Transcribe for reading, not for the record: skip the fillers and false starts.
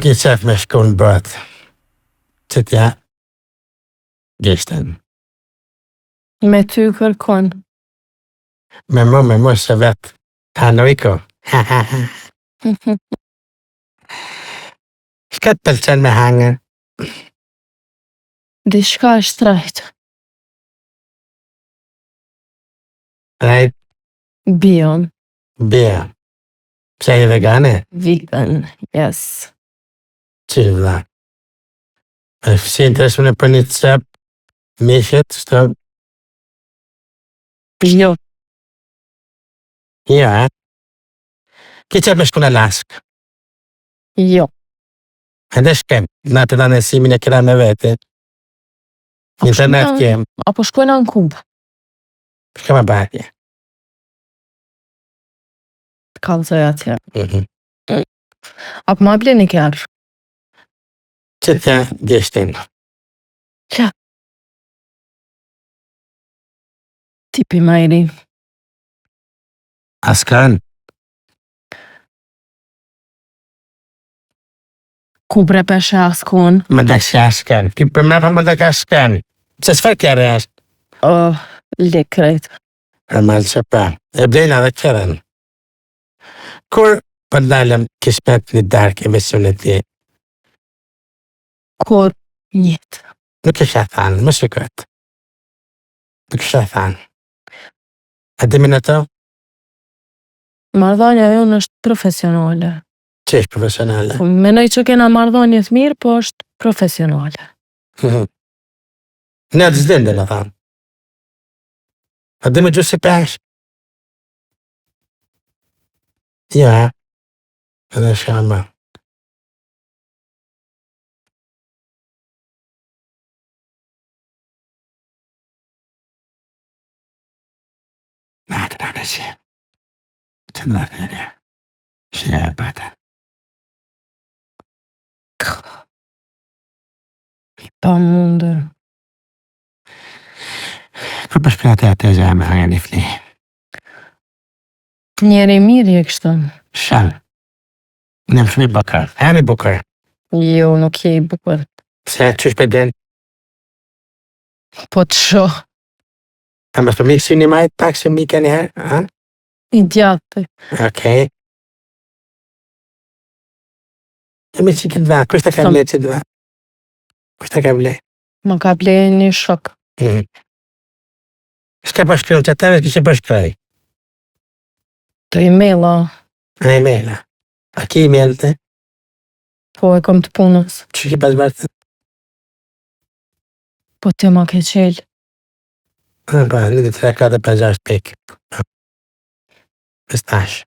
Nuk I qef me shku në botë. Që t'ja gishten. Me ty kërkon. Me mu se vetë. Hanojko. Shka të pëlqen me hangër? Dishka është trajt. Rajt, Bion. bia. Pse I vegane? Vegan. Yes. Qilë vla. Si interesune për një cep, mishët, shto, Jo. jo, Ki qep me shku në Alaskë. Jo. Ende shkem, na të nanesimin e kira me vete. Internet kem, Apo shkojna në Kubë. shka ma batje. Kalzoj atje. Apo ma ble një kjarë. Që t'ja gishtin. Qa? Tipi ma I ri. Askan, Ku prepeshe askon. më da shaskan. Ki për me pa më da kaskan. Se s'far kjare ashtë. Lekrejt. E malë që pa. E blejna dhe kjeren. Kur për dalëm kishmet një dark emisionet ti, Kur jetë. nuk isha thanë, më shikot. Nuk isha thanë. A dimi në to? Mardhanja jonë është profesionale. Që ishë profesionale? Menoj që kena mardhanje të mirë, po është profesionale. Ne të zdinde në thanë. A dimi gjusë si pesh? Ja. Edhe shama. Natë në nësi. Të natë në një. Shë e bata. Pa mundër. Kur për shpjate atë e zemë hanga një fli. Njeri mirë je kështë. Shanë. Në më shumë I bukër. Hemi bukër. Jo, nuk je I bukur. Se qysh për den. Po të shoh. A më përmi kësi një majtë pak se mi ka njëherë? I djatë. Okej. E mi që këtë dha. Kështë të ka ble që dha? Kështë të ka ble? Më ka ble një shok. Shka përshkryllë që atëve kështë përshkryllë? Të emaila. A e-maila. A ki e-mail të? Po e kom të punës. Që ki pas bartë? Po të ma ke qelë. Pa, 1, 2, 3, 4, 5, 6 pik. Pestash.